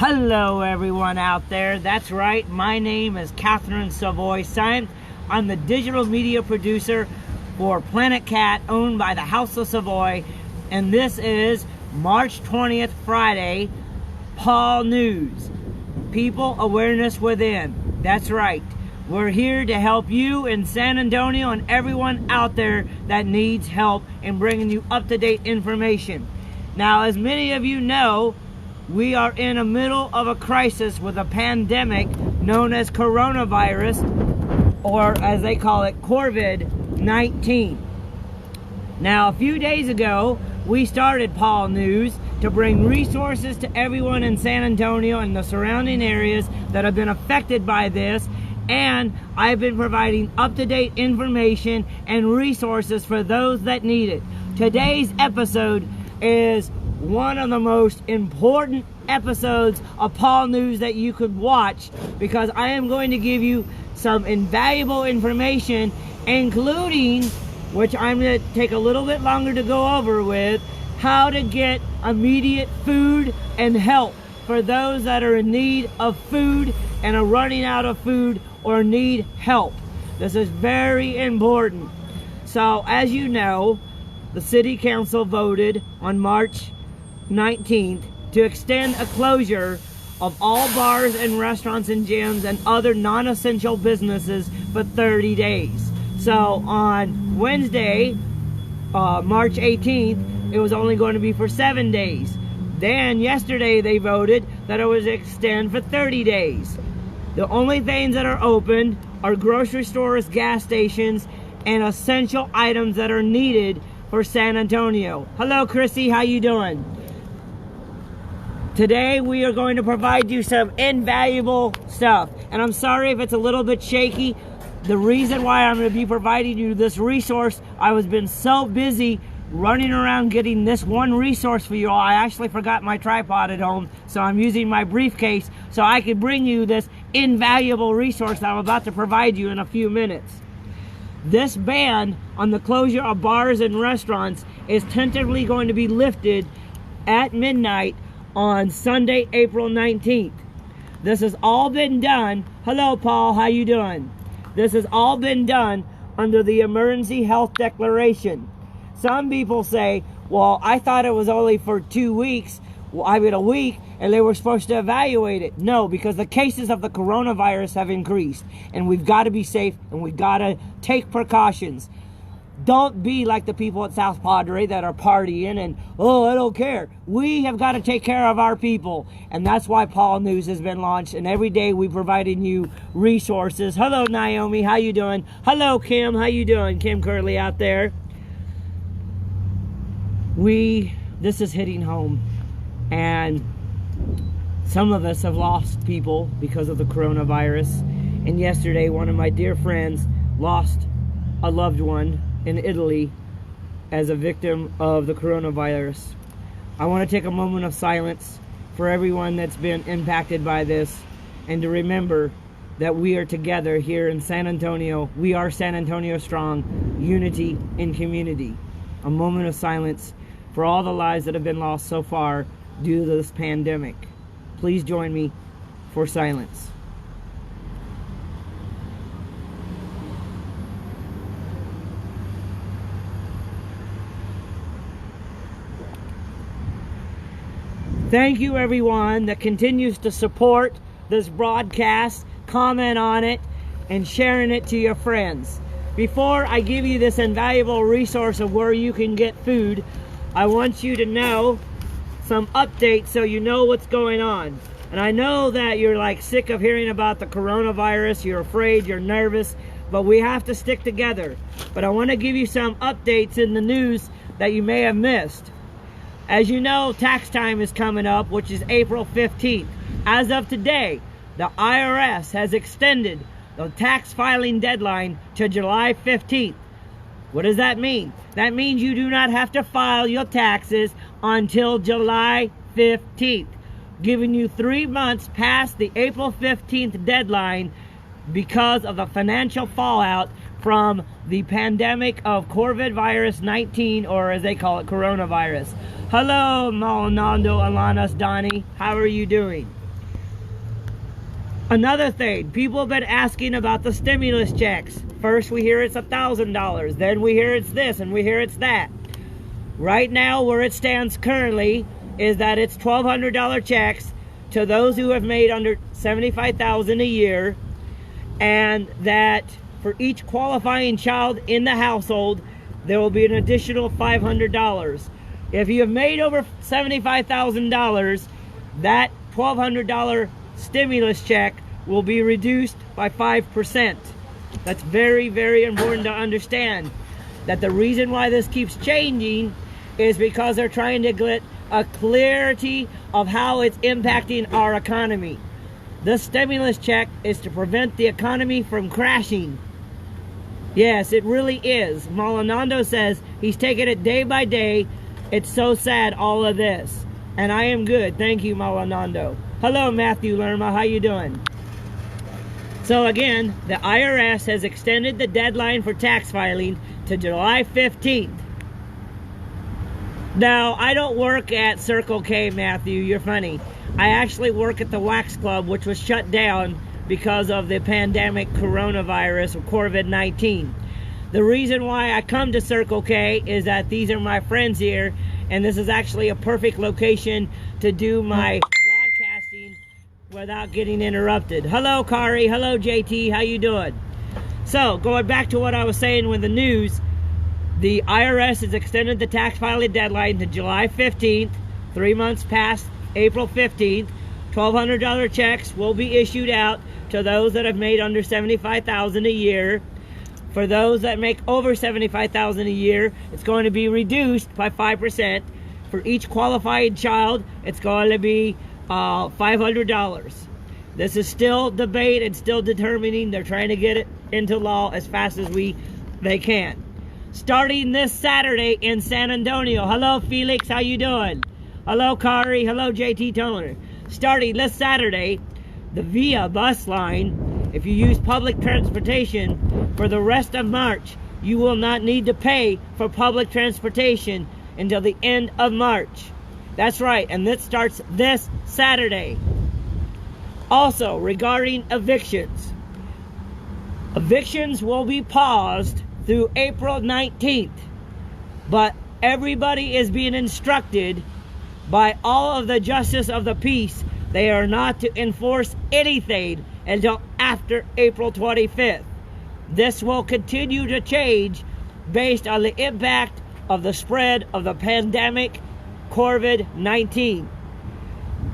Hello everyone out there. That's right, my name is KATHERINE.SYMTHE. I'm the digital media producer for Planet Cat, owned by the House of Savoy, and this is March 20th, Friday, Paul News. People Awareness Within. That's right. We're here to help you in San Antonio and everyone out there that needs help in bringing you up-to-date information. Now, as many of you know, we are in the middle of a crisis with a pandemic known as coronavirus, or as they call it, COVID-19. Now, a few days ago, we started Paul News to bring resources to everyone in San Antonio and the surrounding areas that have been affected by this, and I've been providing up-to-date information and resources for those that need it. Today's episode is one of the most important episodes of Paul News that you could watch, because I am going to give you some invaluable information, including, which I'm going to take a little bit longer to go over with, how to get immediate food and help for those that are in need of food and are running out of food or need help. This is very important. So, as you know, the City Council voted on March 19th to extend a closure of all bars and restaurants and gyms and other non-essential businesses for 30 days. So on Wednesday, March 18th, it was only going to be for 7 days. Then yesterday they voted that it was extend for 30 days. The only things that are open are grocery stores, gas stations, and essential items that are needed for San Antonio. Hello, Chrissy, how you doing? Today we are going to provide you some invaluable stuff, and I'm sorry if it's a little bit shaky. The reason why I'm going to be providing you this resource, I was been so busy running around getting this one resource for you all, I actually forgot my tripod at home, so I'm using my briefcase so I can bring you this invaluable resource that I'm about to provide you in a few minutes. This ban on the closure of bars and restaurants is tentatively going to be lifted at midnight on Sunday, April 19th. This has all been done. Hello, Paul, how you doing? This has all been done under the Emergency Health Declaration. Some people say, well, I thought it was only for 2 weeks, a week, and they were supposed to evaluate it. No, because the cases of the coronavirus have increased, and we've got to be safe, and we've got to take precautions. Don't be like the people at South Padre that are partying and, oh, I don't care. We have got to take care of our people. And that's why Paul News has been launched. And every day we're providing you resources. Hello, Naomi. How you doing? Hello, Kim. How you doing? Kim Curley out there. This is hitting home. And some of us have lost people because of the coronavirus. And yesterday, one of my dear friends lost a loved one in Italy as a victim of the coronavirus. I want to take a moment of silence for everyone that's been impacted by this, and to remember that we are together here in San Antonio. We are San Antonio strong, unity in community. A moment of silence for all the lives that have been lost so far due to this pandemic. Please join me for silence. Thank you, everyone that continues to support this broadcast, comment on it, and sharing it to your friends. Before I give you this invaluable resource of where you can get food, I want you to know some updates so you know what's going on. And I know that you're like sick of hearing about the coronavirus, you're afraid, you're nervous, but we have to stick together. But I want to give you some updates in the news that you may have missed. As you know, tax time is coming up, which is April 15th. As of today, the IRS has extended the tax filing deadline to July 15th. What does that mean? That means you do not have to file your taxes until July 15th, giving you 3 months past the April 15th deadline because of the financial fallout from the pandemic of COVID-19, or as they call it, coronavirus. Hello, Maldonado, Alanis, Donnie. How are you doing? Another thing, people have been asking about the stimulus checks. First we hear it's $1,000, then we hear it's this, and we hear it's that. Right now, where it stands currently is that it's $1,200 checks to those who have made under $75,000 a year, and that for each qualifying child in the household, there will be an additional $500. If you have made over $75,000, that $1,200 stimulus check will be reduced by 5%. That's very, very important to understand. That the reason why this keeps changing is because they're trying to get a clarity of how it's impacting our economy. This stimulus check is to prevent the economy from crashing. Yes, it really is. Maldonado says he's taking it day by day. It's so sad, all of this. And I am good. Thank you, Maldonado. Hello, Matthew Lerma. How you doing? So again, the IRS has extended the deadline for tax filing to July 15th. Now, I don't work at Circle K, Matthew. You're funny. I actually work at the Wax Club, which was shut down because of the pandemic coronavirus or COVID-19. The reason why I come to Circle K is that these are my friends here, and this is actually a perfect location to do my broadcasting without getting interrupted. Hello, Kari. Hello, JT. How you doing? So, going back to what I was saying with the news, the IRS has extended the tax filing deadline to July 15th, 3 months past April 15th. $1,200 checks will be issued out to those that have made under $75,000 a year. For those that make over $75,000 a year, it's going to be reduced by 5%. For each qualified child, it's going to be $500. This is still debate and still determining. They're trying to get it into law as fast as they can. Starting this Saturday in San Antonio. Hello, Felix. How you doing? Hello, Kari. Hello, JT Toner. Starting this Saturday, the VIA bus line, if you use public transportation for the rest of March, you will not need to pay for public transportation until the end of March. That's right, and this starts this Saturday. Also, regarding evictions. Evictions will be paused through April 19th, but everybody is being instructed by all of the justice of the peace. They are not to enforce anything until after April 25th. This will continue to change based on the impact of the spread of the pandemic COVID-19.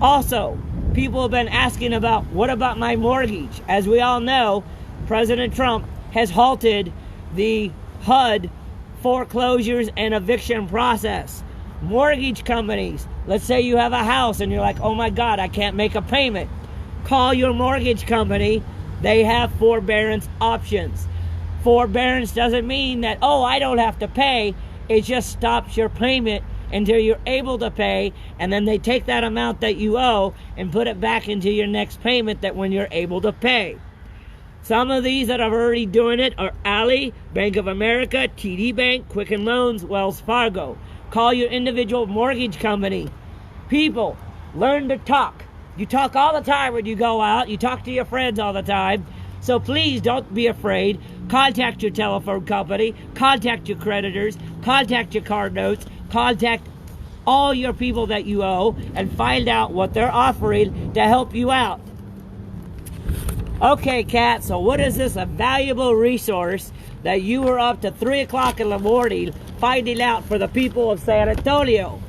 Also, people have been asking about, what about my mortgage? As we all know, President Trump has halted the HUD foreclosures and eviction process. Mortgage companies, let's say you have a house and you're like, oh my God, I can't make a payment. Call your mortgage company. They have forbearance options. Forbearance doesn't mean that, oh, I don't have to pay. It just stops your payment until you're able to pay, and then they take that amount that you owe and put it back into your next payment that when you're able to pay. Some of these that are already doing it are Ally, Bank of America, TD Bank, Quicken Loans, Wells Fargo. Call your individual mortgage company. People, learn to talk. You talk all the time when you go out. You talk to your friends all the time. So please don't be afraid. Contact your telephone company. Contact your creditors. Contact your card notes. Contact all your people that you owe and find out what they're offering to help you out. Okay, Kat, so what is this? A valuable resource that you were up to 3 o'clock in the morning finding out for the people of San Antonio.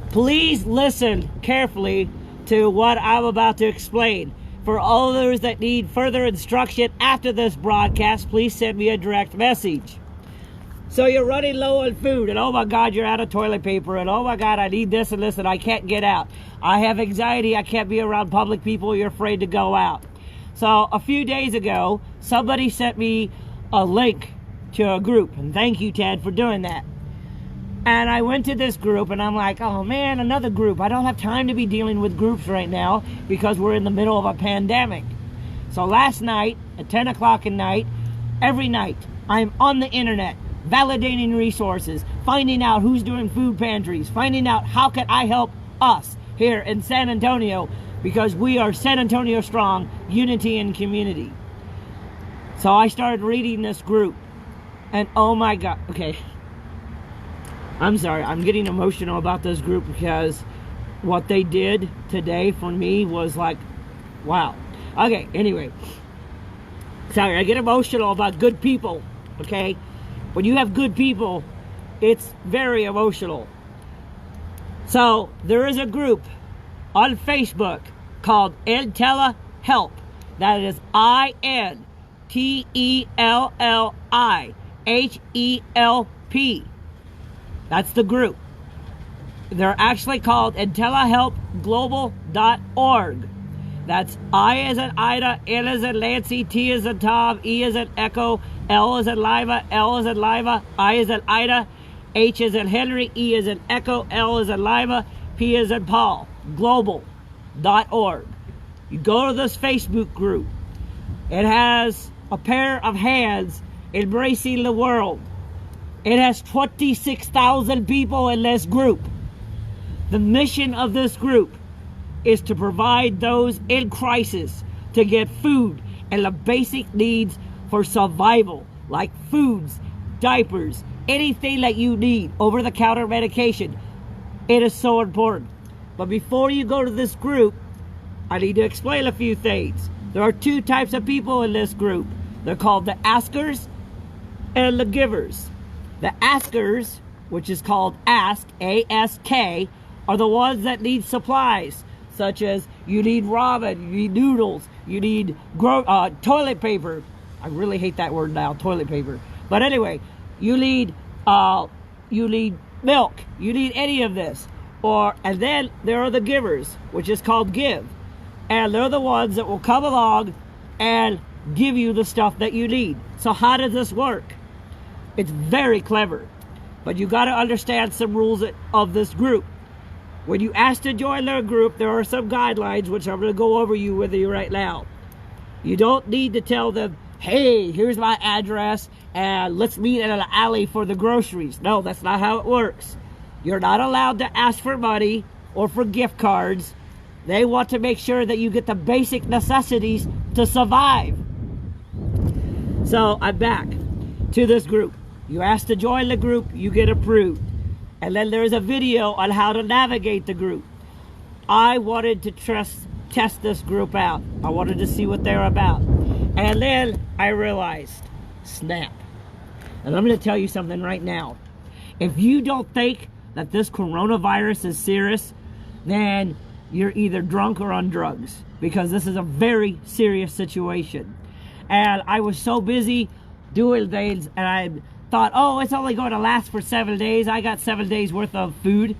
Please listen carefully to what I'm about to explain. For all those that need further instruction after this broadcast, please send me a direct message. So you're running low on food, and oh my God, you're out of toilet paper, and oh my God, I need this and this, and I can't get out. I have anxiety, I can't be around public people, you're afraid to go out. So a few days ago, somebody sent me a link to a group, and thank you, Ted, for doing that. And I went to this group, and I'm like, oh man, another group. I don't have time to be dealing with groups right now because we're in the middle of a pandemic. So last night, at 10 o'clock at night, every night, I'm on the internet, validating resources, finding out who's doing food pantries, finding out how can I help us, here in San Antonio, because we are San Antonio strong, unity and community. So I started reading this group, and oh my God, okay. I'm sorry, I'm getting emotional about this group because what they did today for me was like, wow. Okay, anyway. Sorry, I get emotional about good people, okay? When you have good people, it's very emotional. So, there is a group on Facebook called IntelliHelp. That is INTELLIHELP. That's the group. They're actually called IntelliHelpGlobal.org. That's I as in Ida, N as in Nancy, T as in Tom, E as in Echo, L as in Lima, L as in Lima, I as in Ida, H as in Henry, E as in Echo, L as in Lima, P as in Paul. Global.org. You go to this Facebook group. It has a pair of hands embracing the world. It has 26,000 people in this group. The mission of this group is to provide those in crisis to get food and the basic needs for survival, like foods, diapers, anything that you need, over-the-counter medication. It is so important. But before you go to this group, I need to explain a few things. There are two types of people in this group. They're called the askers and the givers. The askers, which is called ask, A-S-K, are the ones that need supplies, such as you need ramen, you need noodles, you need toilet paper. I really hate that word now, toilet paper. But anyway, you need milk, you need any of this. And then there are the givers, which is called give. And they're the ones that will come along and give you the stuff that you need. So how does this work? It's very clever. But you got to understand some rules of this group. When you ask to join their group, there are some guidelines which I'm going to go over with you right now. You don't need to tell them, hey, here's my address and let's meet in an alley for the groceries. No, that's not how it works. You're not allowed to ask for money or for gift cards. They want to make sure that you get the basic necessities to survive. So I'm back to this group. You ask to join the group, you get approved. And then there's a video on how to navigate the group. I wanted to test this group out. I wanted to see what they're about. And then I realized, snap. And I'm going to tell you something right now. If you don't think that this coronavirus is serious, then you're either drunk or on drugs, because this is a very serious situation. And I was so busy doing things, and I thought, oh, it's only going to last for 7 days. I got 7 days worth of food.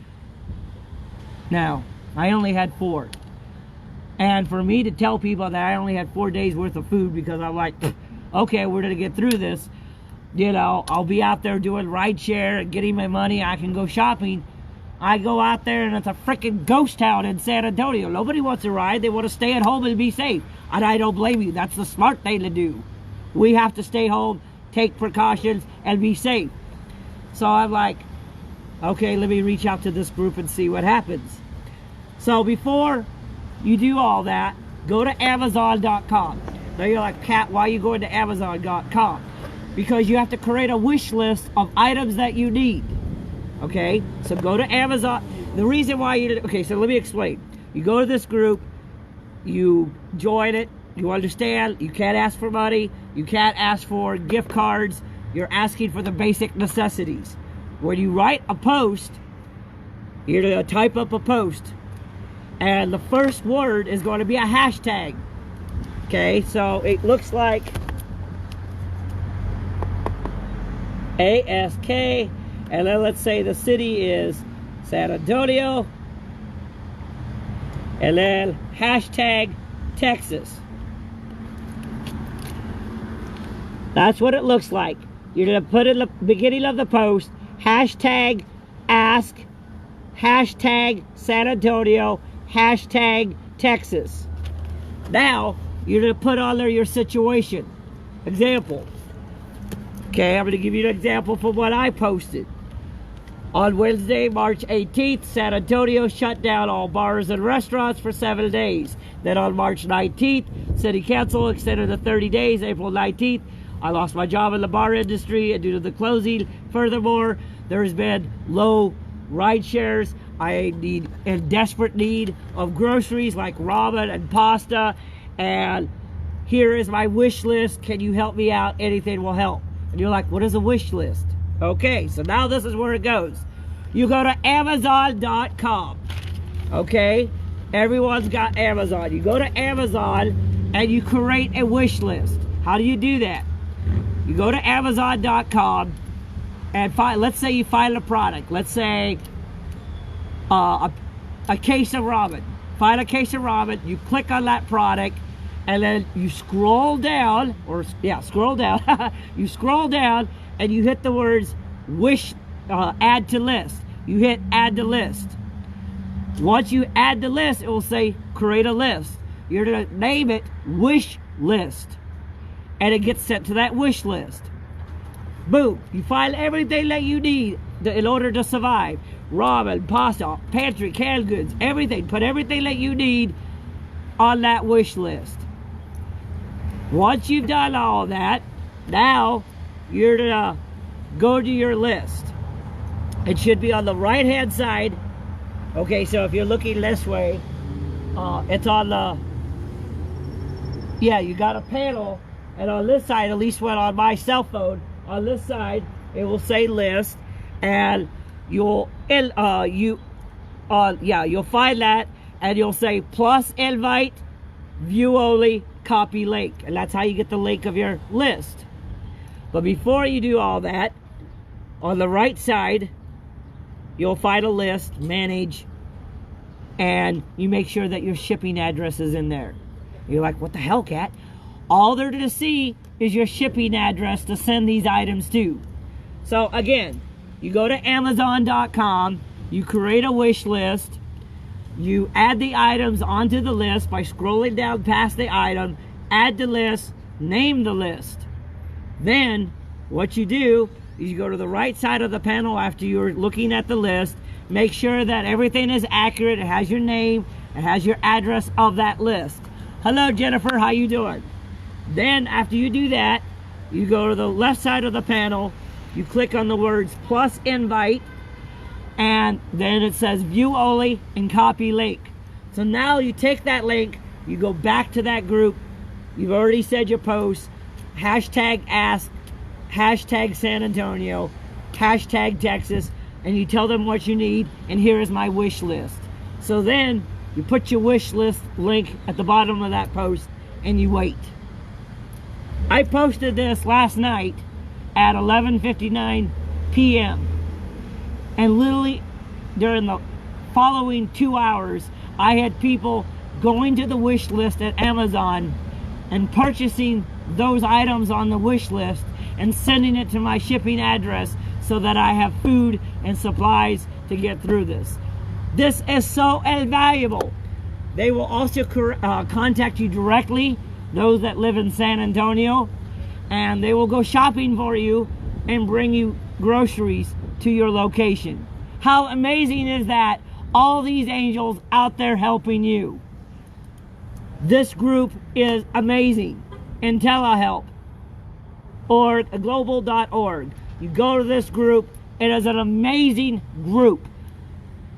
No, I only had 4. And for me to tell people that I only had 4 days worth of food, because I'm like, okay, we're going to get through this. You know, I'll be out there doing rideshare and getting my money. I can go shopping. I go out there and it's a freaking ghost town in San Antonio. Nobody wants to ride. They want to stay at home and be safe. And I don't blame you. That's the smart thing to do. We have to stay home, take precautions, and be safe. So I'm like, okay, let me reach out to this group and see what happens. So before you do all that, go to Amazon.com. Now you're like, Kat, why are you going to Amazon.com? Because you have to create a wish list of items that you need. Okay, so go to Amazon. The reason why you did, okay, so let me explain. You go to this group, you join it, you understand, you can't ask for money, you can't ask for gift cards, you're asking for the basic necessities. When you write a post, you're going to type up a post, and the first word is going to be a hashtag. Okay, so it looks like ASK, and then let's say the city is San Antonio, and then hashtag Texas. That's what it looks like. You're going to put in the beginning of the post, hashtag ask, hashtag San Antonio, hashtag Texas. Now, you're going to put on there your situation. Example. Okay, I'm going to give you an example from what I posted. On Wednesday, March 18th, San Antonio shut down all bars and restaurants for 7 days. Then on March 19th, City Council extended the 30 days, April 19th. I lost my job in the bar industry due to the closing. Furthermore, there's been low ride shares. I need in desperate need of groceries like ramen and pasta. And here is my wish list. Can you help me out? Anything will help. And you're like, what is a wish list? Okay, so now this is where it goes. You go to Amazon.com. Okay? Everyone's got Amazon. You go to Amazon and you create a wish list. How do you do that? You go to Amazon.com and let's say you find a product. Let's say a case of ramen. Find a case of ramen. You click on that product and then you scroll down, scroll down. You scroll down and you hit the words wish, add to list. You hit add to list. Once you add the list, it will say create a list. You're going to name it wish list. And it gets sent to that wish list. Boom. You find everything that you need in order to survive. Ramen, pasta, pantry, canned goods, everything. Put everything that you need on that wish list. Once you've done all that, now you're gonna go to your list. It should be on the right hand side. Okay, so if you're looking this way, it's on the, you got a panel, and on this side, at least when on my cell phone, on this side it will say list, and you'll find that, and you'll say plus invite, view only, copy link, and that's how you get the link of your list. But before you do all that, on the right side, you'll find a list, manage, and you make sure that your shipping address is in there. You're like, what the hell, Kat? All they're going to see is your shipping address to send these items to. So again, you go to Amazon.com, you create a wish list, you add the items onto the list by scrolling down past the item, add the list, name the list. Then what you do is you go to the right side of the panel after you're looking at the list, make sure that everything is accurate, it has your name, it has your address of that list. Hello Jennifer, how you doing? Then after you do that, you go to the left side of the panel, you click on the words plus invite, and then it says view only and copy link. So now you take that link, you go back to that group, you've already said your post, hashtag ask, hashtag San Antonio, hashtag Texas, and you tell them what you need, and here is my wish list. So then you put your wish list link at the bottom of that post and you wait. I posted this last night at 11:59 p.m. and literally during the following 2 hours I had people going to the wish list at Amazon and purchasing those items on the wish list and sending it to my shipping address so that I have food and supplies to get through this. This is so invaluable. They will also contact you directly, those that live in San Antonio, and they will go shopping for you and bring you groceries to your location. How amazing is that? All these angels out there helping you. This group is amazing. IntelliHelp or global.org. You go to this group, it is an amazing group.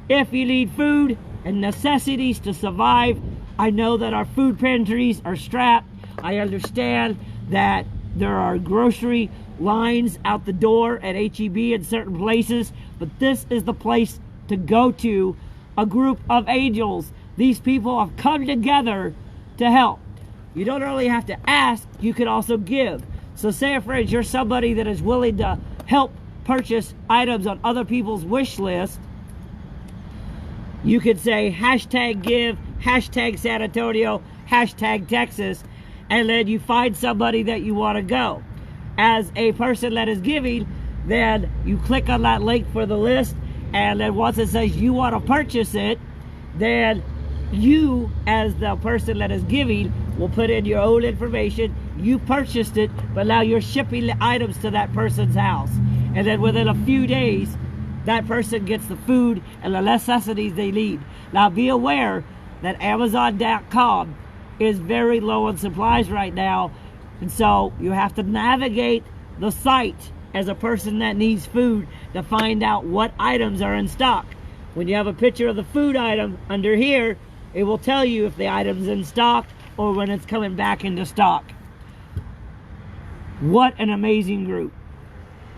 If you need food and necessities to survive, I know that our food pantries are strapped. I understand that there are grocery lines out the door at H-E-B in certain places, but this is the place to go to. A group of angels. These people have come together to help. You don't only have to ask, you can also give. So say, for instance, you're somebody that is willing to help purchase items on other people's wish list. You could say hashtag give, hashtag San Antonio, hashtag Texas, and then you find somebody that you want to go. As a person that is giving, then you click on that link for the list, and then once it says you want to purchase it, then you, as the person that is giving, will put in your own information. You purchased it, but now you're shipping the items to that person's house. And then within a few days, that person gets the food and the necessities they need. Now be aware that Amazon.com is very low on supplies right now, and so you have to navigate the site as a person that needs food to find out what items are in stock. When you have a picture of the food item under here, it will tell you if the item's in stock or when it's coming back into stock. What an amazing group.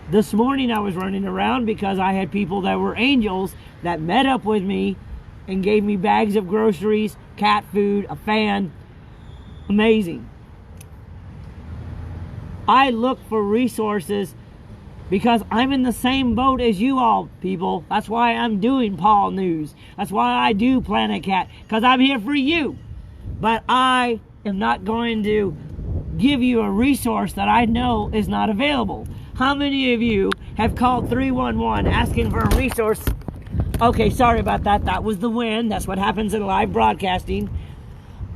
This morning I was running around because I had people that were angels that met up with me and gave me bags of groceries, cat food, a fan. Amazing. I look for resources because I'm in the same boat as you all, people. That's why I'm doing Paul News. That's why I do Planet Cat, because I'm here for you. But I am not going to give you a resource that I know is not available. How many of you have called 311 asking for a resource? Okay, sorry about that. That was the wind. That's what happens in live broadcasting.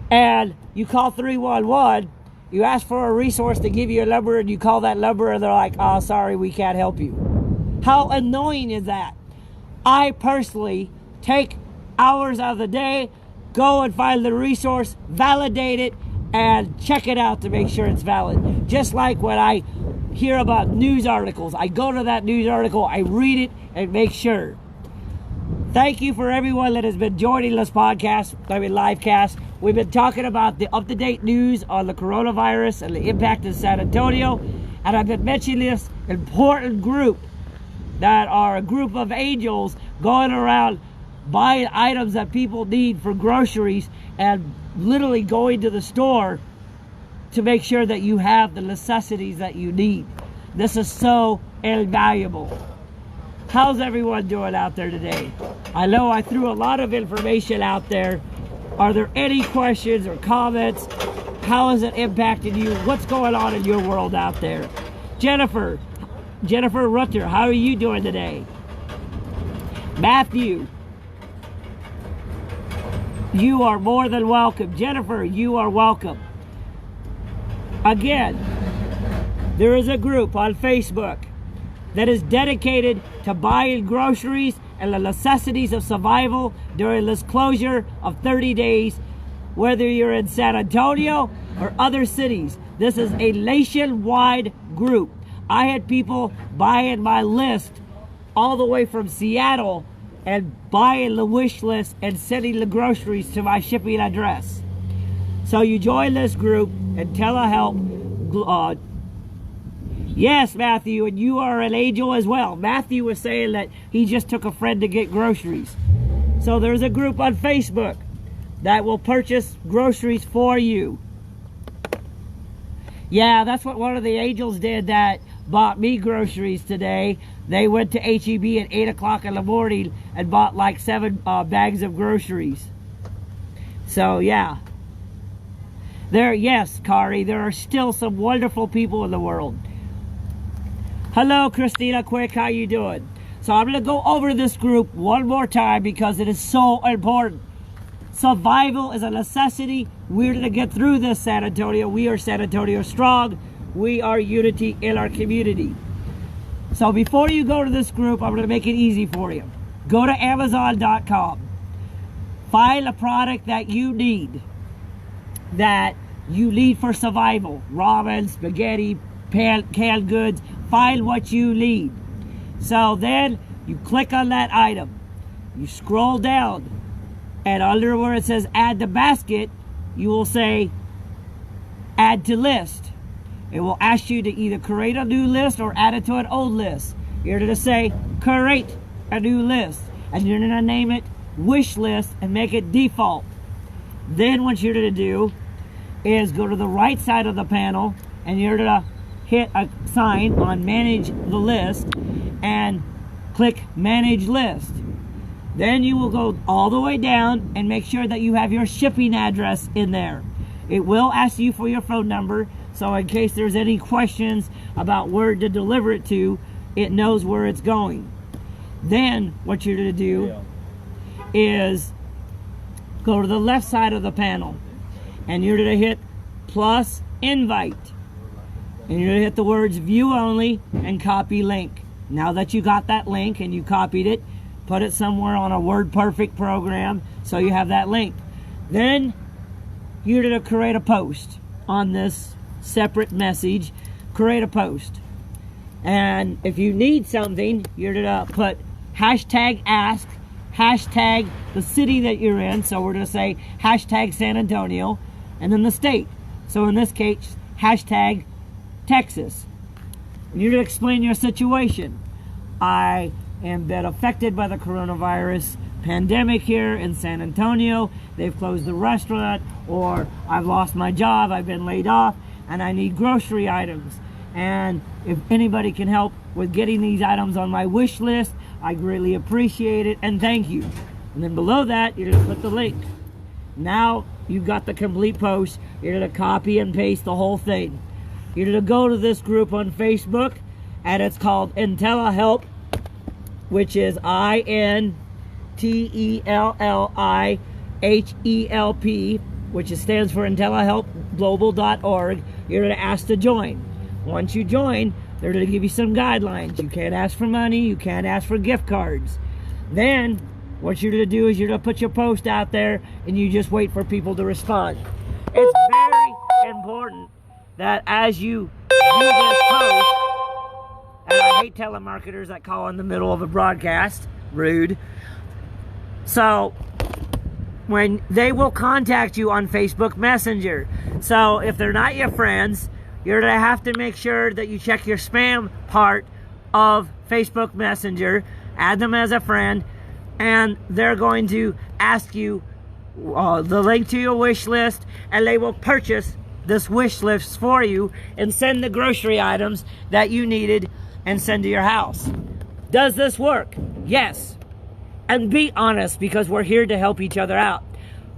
And you call 311, you ask for a resource to give you a number, and you call that number and they're like, oh, sorry, we can't help you. How annoying is that? I personally take hours out of the day, go and find the resource, validate it, and check it out to make sure it's valid. Just like when I hear about news articles, I go to that news article, I read it, and make sure. Thank you for everyone that has been joining this podcast, live cast. We've been talking about the up-to-date news on the coronavirus and the impact in San Antonio. And I've been mentioning this important group that are a group of angels going around buying items that people need for groceries and literally going to the store to make sure that you have the necessities that you need. This is so invaluable. How's everyone doing out there today? I know I threw a lot of information out there. Are there any questions or comments? How has it impacted you? What's going on in your world out there? Jennifer Rutter, how are you doing today? Matthew, you are more than welcome. Jennifer, you are welcome. Again, there is a group on Facebook that is dedicated to buying groceries and the necessities of survival during this closure of 30 days, whether you're in San Antonio or other cities. This is a nationwide group. I had people buying my list all the way from Seattle and buying the wish list and sending the groceries to my shipping address. So you join this group and telehelp. Yes, Matthew, and you are an angel as well. Matthew was saying that he just took a friend to get groceries. So there's a group on Facebook that will purchase groceries for you. Yeah, that's what one of the angels did that bought me groceries today. They went to H-E-B at 8 o'clock in the morning and bought like 7 bags of groceries. So, yeah. Yes, Kari, there are still some wonderful people in the world. Hello, Christina Quick, how you doing? So I'm going to go over this group one more time because it is so important. Survival is a necessity. We're going to get through this, San Antonio. We are San Antonio strong. We are unity in our community. So before you go to this group, I'm going to make it easy for you. Go to Amazon.com. Find a product that you need for survival. Ramen, spaghetti, canned goods. Find what you need. So then you click on that item. You scroll down, and under where it says add to basket, you will say add to list. It will ask you to either create a new list or add it to an old list. You're going to say create a new list, and you're going to name it wish list and make it default. Then what you're going to do is go to the right side of the panel, and you're going to hit a sign on manage the list and click manage list. Then you will go all the way down and make sure that you have your shipping address in there. It will ask you for your phone number, so in case there's any questions about where to deliver it to, it knows where it's going. Then what you're going to do is go to the left side of the panel, and you're going to hit plus invite. And you're going to hit the words view only and copy link. Now that you got that link and you copied it, put it somewhere on a WordPerfect program so you have that link. Then you're going to create a post on this separate message. Create a post. And if you need something, you're going to put hashtag ask, hashtag the city that you're in. So we're going to say hashtag San Antonio, and then the state. So in this case, hashtag Texas. And you're going to explain your situation. I am been affected by the coronavirus pandemic here in San Antonio. They've closed the restaurant, or I've lost my job, I've been laid off, and I need grocery items. And if anybody can help with getting these items on my wish list, I greatly appreciate it, and thank you. And then below that, you're going to put the link. Now you've got the complete post. You're going to copy and paste the whole thing. You're going to go to this group on Facebook, and it's called IntelliHelp, which is INTELLIHELP, which stands for IntelliHelpGlobal.org. You're going to ask to join. Once you join, they're going to give you some guidelines. You can't ask for money. You can't ask for gift cards. Then what you're going to do is you're going to put your post out there, and you just wait for people to respond. It's very important that as you do this post, and I hate telemarketers that call in the middle of a broadcast, rude. So when they will contact you on Facebook Messenger. So if they're not your friends, you're going to have to make sure that you check your spam part of Facebook Messenger, add them as a friend, and they're going to ask you the link to your wish list, and they will purchase this wish list for you and send the grocery items that you needed and send to your house. Does this work? Yes. And be honest, because we're here to help each other out.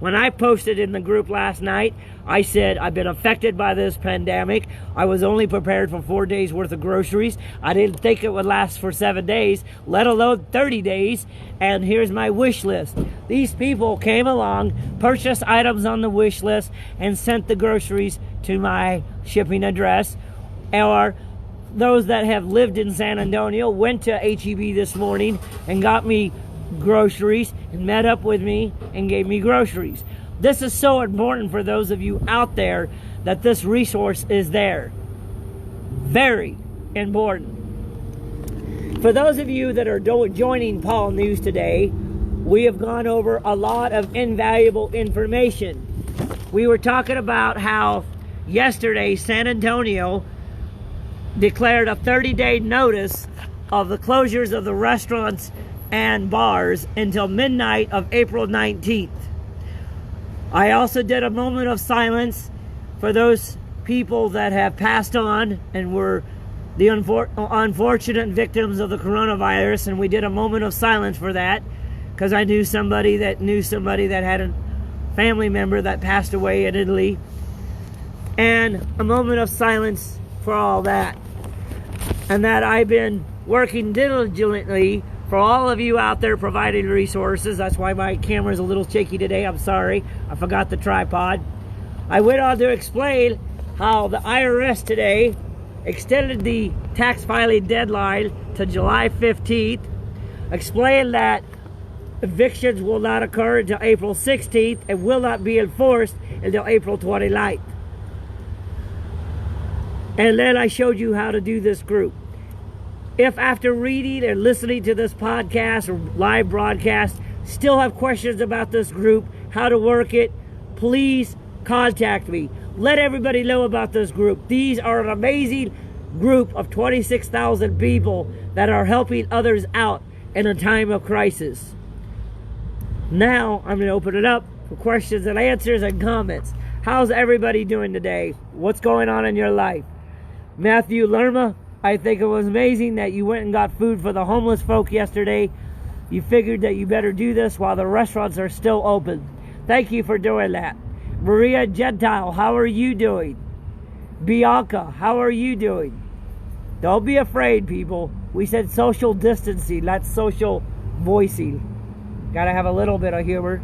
When I posted in the group last night, I said I've been affected by this pandemic. I was only prepared for 4 days worth of groceries. I didn't think it would last for 7 days, let alone 30 days. And here's my wish list. These people came along, purchased items on the wish list, and sent the groceries to my shipping address. Or those that have lived in San Antonio went to H-E-B this morning and got me groceries and met up with me and gave me groceries. This is so important for those of you out there that this resource is there. Very important. For those of you that are joining Paul News today, we have gone over a lot of invaluable information. We were talking about how yesterday San Antonio declared a 30-day notice of the closures of the restaurants and bars until midnight of April 19th. I also did a moment of silence for those people that have passed on and were the unfortunate victims of the coronavirus, and we did a moment of silence for that because I knew somebody that had a family member that passed away in Italy, and a moment of silence for all that. And that I've been working diligently for all of you out there providing resources. That's why my camera's a little shaky today. I'm sorry. I forgot the tripod. I went on to explain how the IRS today extended the tax filing deadline to July 15th. Explained that evictions will not occur until April 16th and will not be enforced until April 29th. And then I showed you how to do this group. If after reading and listening to this podcast or live broadcast, still have questions about this group, how to work it, please contact me. Let everybody know about this group. These are an amazing group of 26,000 people that are helping others out in a time of crisis. Now, I'm going to open it up for questions and answers and comments. How's everybody doing today? What's going on in your life? Matthew Lerma, I think it was amazing that you went and got food for the homeless folk yesterday. You figured that you better do this while the restaurants are still open. Thank you for doing that. Maria Gentile, how are you doing? Bianca, how are you doing? Don't be afraid, people. We said social distancing, not social voicing. Gotta have a little bit of humor.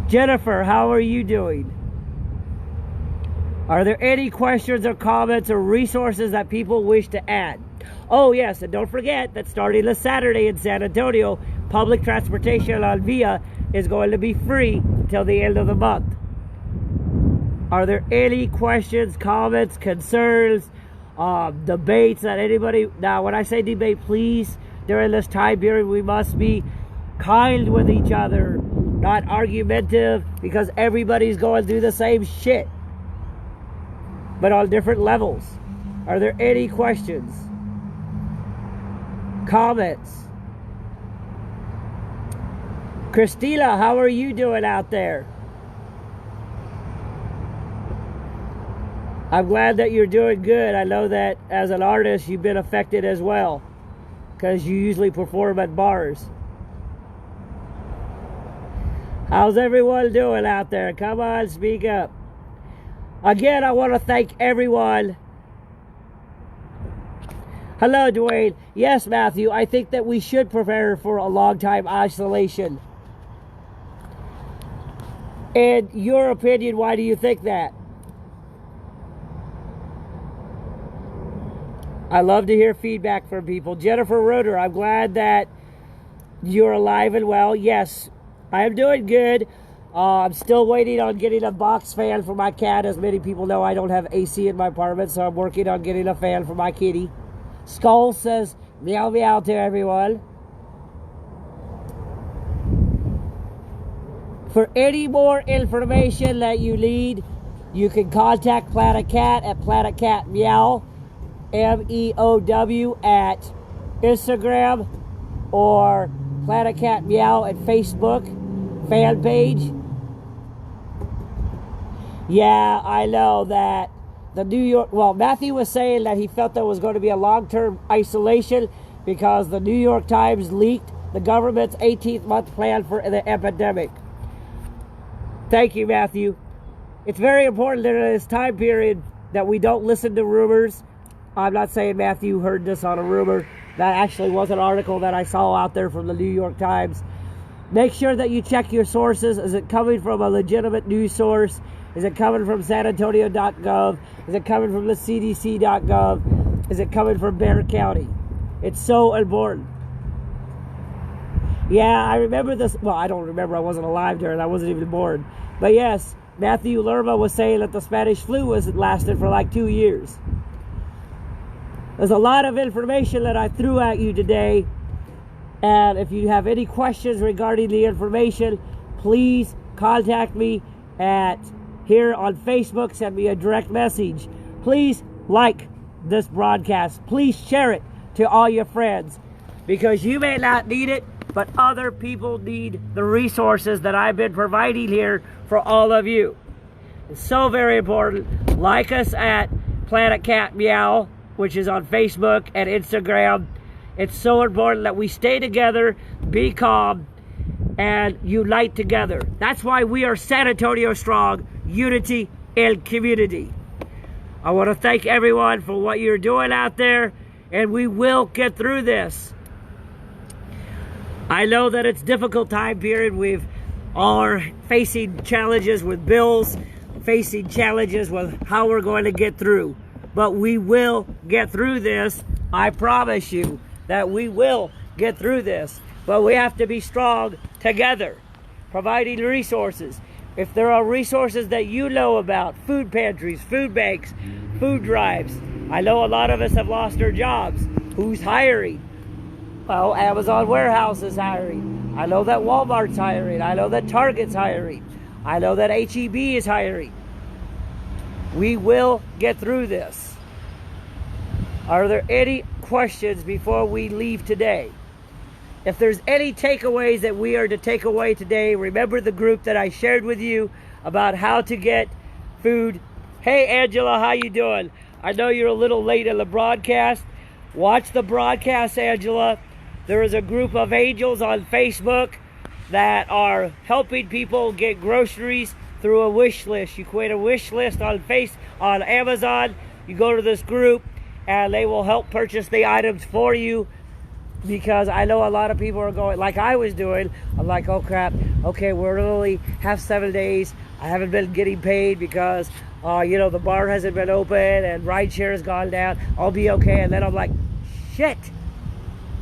Jennifer, how are you doing? Are there any questions or comments or resources that people wish to add? Oh yes, and don't forget that starting this Saturday in San Antonio, public transportation on VIA is going to be free until the end of the month. Are there any questions, comments, concerns, debates that anybody... Now, when I say debate, please, during this time period, we must be kind with each other, not argumentative, because everybody's going through the same shit, but on different levels. Are there any questions? Comments? Christina, how are you doing out there? I'm glad that you're doing good. I know that as an artist, you've been affected as well, because you usually perform at bars. How's everyone doing out there? Come on, speak up. Again, I want to thank everyone. Hello, Dwayne. Yes, Matthew, I think that we should prepare for a long time isolation. In your opinion, why do you think that? I love to hear feedback from people. Jennifer Roeder, I'm glad that you're alive and well. Yes, I am doing good. I'm still waiting on getting a box fan for my cat. As many people know, I don't have AC in my apartment, so I'm working on getting a fan for my kitty. Skull says, meow meow to everyone. For any more information that you need, you can contact Planet Cat at PlanetKatMeow, MEOW, at Instagram, or Planet Cat Meow at Facebook fan page. Yeah, I know that the New York... Well, Matthew was saying that he felt there was going to be a long-term isolation because the New York Times leaked the government's 18th month plan for the epidemic. Thank you, Matthew. It's very important during this time period that we don't listen to rumors. I'm not saying Matthew heard this on a rumor. That actually was an article that I saw out there from the New York Times. Make sure that you check your sources. Is it coming from a legitimate news source? Is it coming from sanantonio.gov? Is it coming from the cdc.gov? Is it coming from Bexar County? It's so important. Yeah, I remember this. Well, I don't remember. I wasn't alive during. I wasn't even born. But yes, Matthew Lerma was saying that the Spanish flu lasted for like 2 years. There's a lot of information that I threw at you today. And if you have any questions regarding the information, please contact me here on Facebook. Send me a direct message. Please like this broadcast. Please share it to all your friends, because you may not need it, but other people need the resources that I've been providing here for all of you. It's so very important. Like us at Planet Cat Meow, which is on Facebook and Instagram. It's so important that we stay together, be calm, and unite together. That's why we are San Antonio Strong, unity and community. I want to thank everyone for what you're doing out there, and we will get through this. I know that it's a difficult time period. We are facing challenges with bills, facing challenges with how we're going to get through. But we will get through this. I promise you that we will get through this. But we have to be strong together, providing resources. If there are resources that you know about, food pantries, food banks, food drives. I know a lot of us have lost our jobs. Who's hiring? Well, Amazon Warehouse is hiring. I know that Walmart's hiring. I know that Target's hiring. I know that H-E-B is hiring. We will get through this. Are there any questions before we leave today? If there's any takeaways that we are to take away today, remember the group that I shared with you about how to get food. Hey, Angela, how you doing? I know you're a little late in the broadcast. Watch the broadcast, Angela. There is a group of angels on Facebook that are helping people get groceries through a wish list. You create a wish list on Amazon. You go to this group, and they will help purchase the items for you. Because I know a lot of people are going, like I was doing. I'm like, oh crap, okay, we're only have 7 days. I haven't been getting paid because, the bar hasn't been open and rideshare has gone down. I'll be okay. And then I'm like, shit,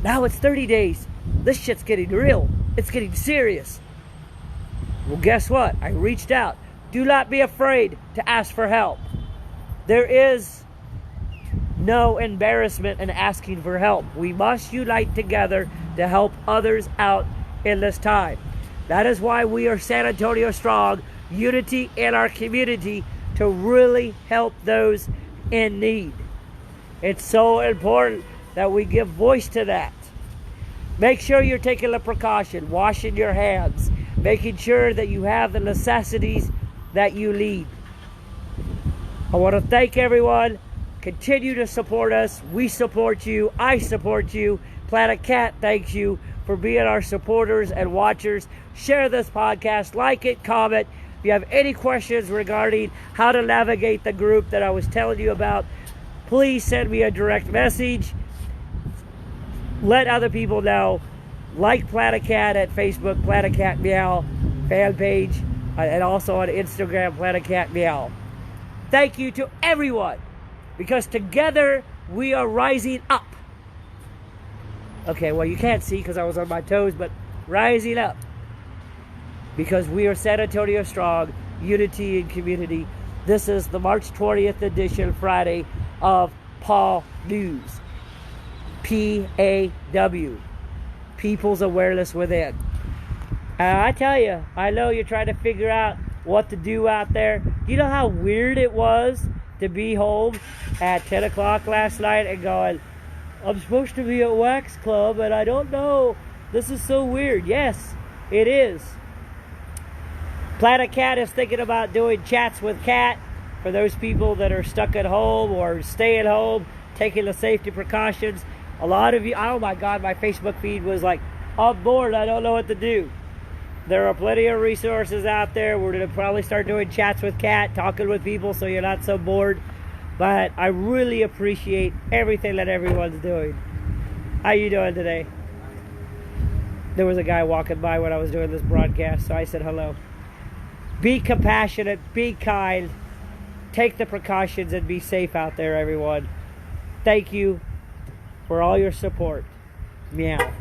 now it's 30 days. This shit's getting real. It's getting serious. Well, guess what? I reached out. Do not be afraid to ask for help. There is no embarrassment in asking for help. We must unite together to help others out in this time. That is why we are San Antonio Strong, unity in our community to really help those in need. It's so important that we give voice to that. Make sure you're taking the precaution, washing your hands, making sure that you have the necessities that you need. I want to thank everyone. Continue to support us. We support you. I support you. Planet Cat thanks you for being our supporters and watchers. Share this podcast, like it, comment. If you have any questions regarding how to navigate the group that I was telling you about, please send me a direct message. Let other people know. Like Planet Cat at Facebook, PLANETKATMEOW fan page, and also on Instagram, PLANETKATMEOW. Thank you to everyone, because together we are rising up. Okay, well, you can't see because I was on my toes, but rising up. Because we are San Antonio Strong, unity and community. This is the March 20th edition, Friday, of PAW News. P.A.W. People's Awareness Within. I tell you, I know you're trying to figure out what to do out there. You know how weird it was to be home at 10 o'clock last night and going, I'm supposed to be at Wax Club and I don't know. This is so weird. Yes, it is. Planet Cat is thinking about doing chats with Cat for those people that are stuck at home or staying home, taking the safety precautions. A lot of you, oh my God, my Facebook feed was like, I'm bored, I don't know what to do. There are plenty of resources out there. We're going to probably start doing chats with Cat, talking with people so you're not so bored. But I really appreciate everything that everyone's doing. How you doing today? There was a guy walking by when I was doing this broadcast, so I said hello. Be compassionate, be kind, take the precautions, and be safe out there, everyone. Thank you for all your support. Meow.